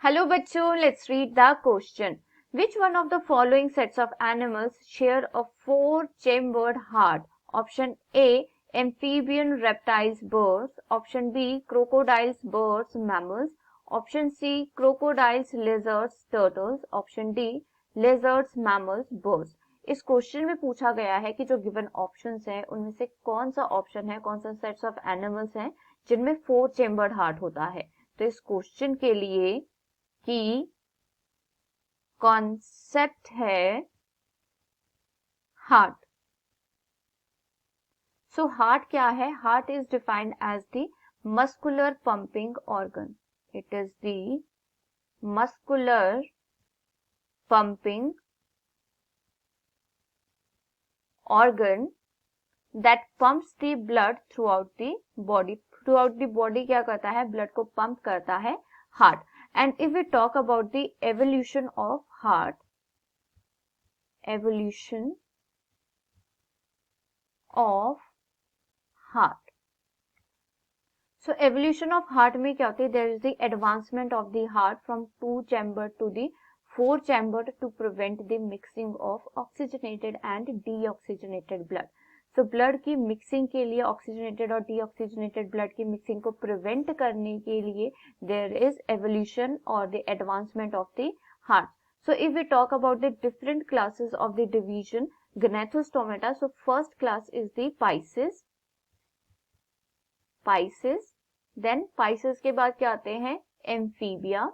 Hello bachcho, let's read the question. Which one of the following sets of animals share a four-chambered heart? Option A, amphibian, reptiles, birds. Option B, crocodiles, birds, mammals. Option C, crocodiles, lizards, turtles. Option D, lizards, mammals, birds. इस question में पूछा गया है कि जो given options हैं उनमें से कौन सा ऑप्शन है, कौन सा सेट्स ऑफ एनिमल्स हैं जिनमें फोर चेम्बर्ड हार्ट होता है। तो इस क्वेश्चन के लिए की कॉन्सेप्ट है हार्ट। सो हार्ट क्या है? Heart is defined as the muscular pumping organ. It is the muscular pumping organ that pumps the blood throughout the body. Throughout the body क्या करता है? ब्लड को पंप करता है heart. And if we talk about the evolution of heart, evolution of heart. So evolution of heart में क्या होती है? There is the advancement of the heart from two chambered to the four chambered to prevent the mixing of oxygenated and deoxygenated blood. So blood की mixing के लिए oxygenated और deoxygenated blood की mixing को prevent करने के लिए there is evolution or the advancement of the heart. So if we talk about the different classes of the division Gnathostomata, so first class is the Pisces. Pisces, then Pisces के बाद क्या आते हैं? Amphibia.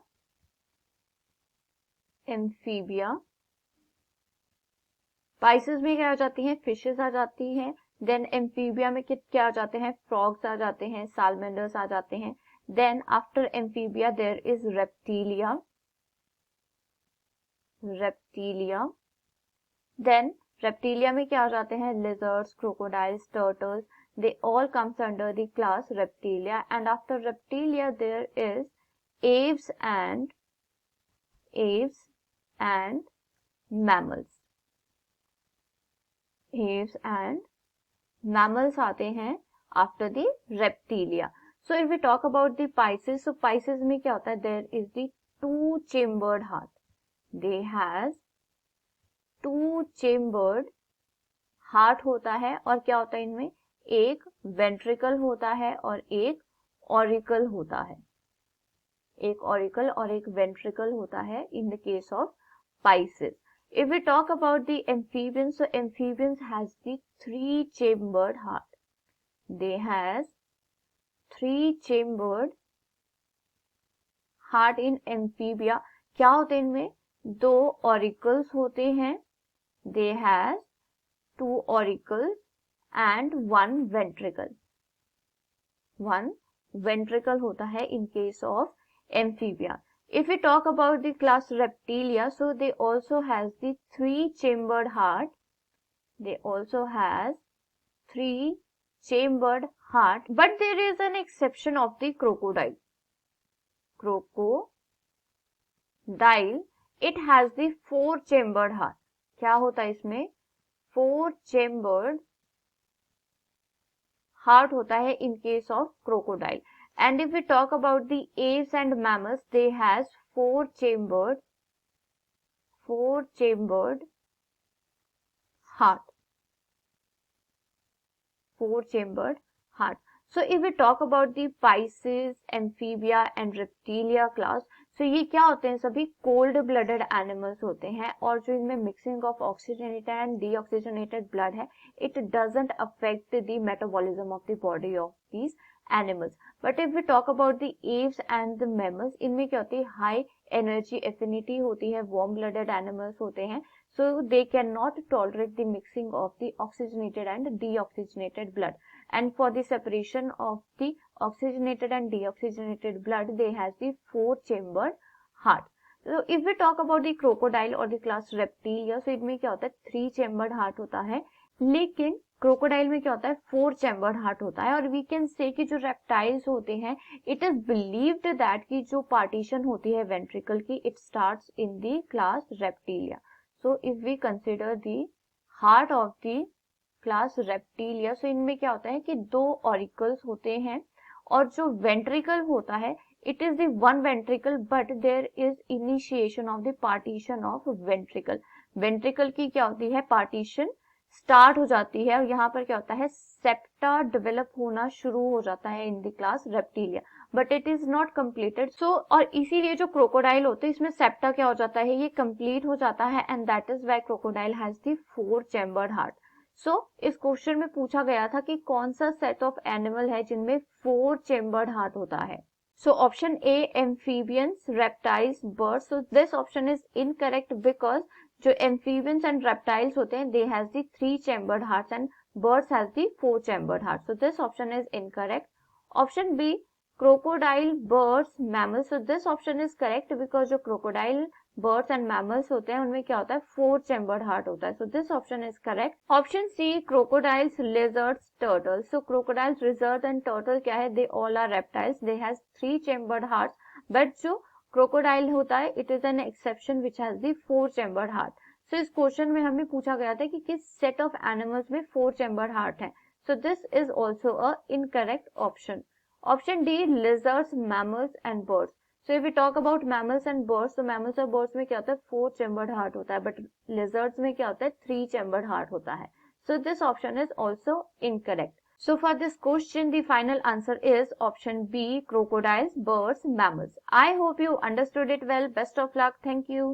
Amphibia. Pisces में क्या आ जाती हैं? Fishes आ जाती हैं. Then Amphibia में क्या आ जाते हैं? Frogs आ जाते हैं, Salamanders आ जाते हैं. Then after Amphibia there is Reptilia. Reptilia. Then Reptilia में क्या आ जाते हैं? Lizards, crocodiles, turtles. They all comes under the class Reptilia. And after Reptilia there is aves and mammals. Aves and mammals आते हैं after the Reptilia. So if we talk about the Pisces, so Pisces में क्या होता है? There is the two-chambered heart. They has two-chambered heart होता है और क्या होता है इनमें? एक वेंट्रिकल होता है और एक ऑरिकल होता है। एक ऑरिकल और एक वेंट्रिकल होता है in the case of Pisces. If we talk about the amphibians, so amphibians has the three-chambered heart. They has three-chambered heart in amphibia. क्या होते हैं इनमें? दो ऑरिकल्स होते हैं. They has two auricles and one ventricle. One ventricle होता है in case of amphibia. If we talk about the class Reptilia, so they also has the three-chambered heart. They also has three-chambered heart, but there is an exception of the crocodile. Crocodile, it has the four-chambered heart. क्या होता है इसमें? Four-chambered heart होता है in case of crocodile. And if we talk about the aves and mammals, they has four-chambered heart. Four-chambered heart. So if we talk about the Pisces, Amphibia and Reptilia class, so ये क्या होते हैं? सभी cold blooded animals होते हैं और जो इनमें mixing of oxygenated and deoxygenated blood है, it doesn't affect the metabolism of the body of these animals. But if we talk about the aves and the mammals, इनमें क्या होती है? High energy affinity होती है, warm blooded animals होते हैं, so they cannot tolerate the mixing of the oxygenated and deoxygenated blood. And for the separation of the oxygenated and deoxygenated blood, they has the four-chambered heart. So if we talk about the crocodile or the class Reptilia, so इनमें क्या होता है? Three-chambered heart होता है, लेकिन crocodile में क्या होता है? फोर चैम्बर्ड हार्ट होता है। और वी कैन से कि जो रेप्टाइल्स होते हैं, इट इज बिलीव्ड दैट कि जो पार्टीशन होती है वेंट्रिकल की, it starts in the class Reptilia. So if we consider the heart of the class Reptilia, so इनमें क्या होता है कि दो ऑरिकल्स होते हैं और जो वेंट्रिकल होता है it is the one ventricle but there is initiation of the partition of ventricle. ventricle की क्या होती है, partition स्टार्ट हो जाती है और यहाँ पर क्या होता है, सेप्टा डेवलप होना शुरू हो जाता है in the class Reptilia, but it is not completed. So और इसीलिए जो क्रोकोडाइल होते हैं इसमें सेप्टा क्या हो जाता है, ये कंप्लीट हो जाता है and that is why crocodile has the 4 chambered heart. So इस क्वेश्चन में पूछा गया था कि कौन सा सेट ऑफ एनिमल है जिनमें 4 चैम्बर्ड हार्ट होता है. So option A, amphibians, reptiles, birds. So this option is incorrect because जो amphibians and reptiles होते हैं they has the 3 chambered hearts and birds has the 4 chambered hearts. So this option is incorrect. Option B, crocodile, birds, mammals. So this option is correct because जो crocodile, birds and mammals होते हैं उनमें क्या होता है, 4 chambered heart होता है. So this option is correct. Option C, crocodiles, lizards, turtles. So crocodiles, lizards and turtle क्या है, they all are reptiles. They has 3 chambered hearts. But जो crocodile होता है it is an exception which has the 4 chambered heart. So इस question में हमें पूछा गया था कि किस set of animals में 4 chambered heart है. So this is also a incorrect option. Option D, lizards, mammals and birds. So if we talk about mammals and birds, तो mammals और birds में क्या होता है, 4 chambered heart होता है, but lizards में क्या होता है, 3 chambered heart होता है. So this option is also incorrect. So for this question, the final answer is option B, crocodiles, birds, mammals. I hope you understood it well. Best of luck. Thank you.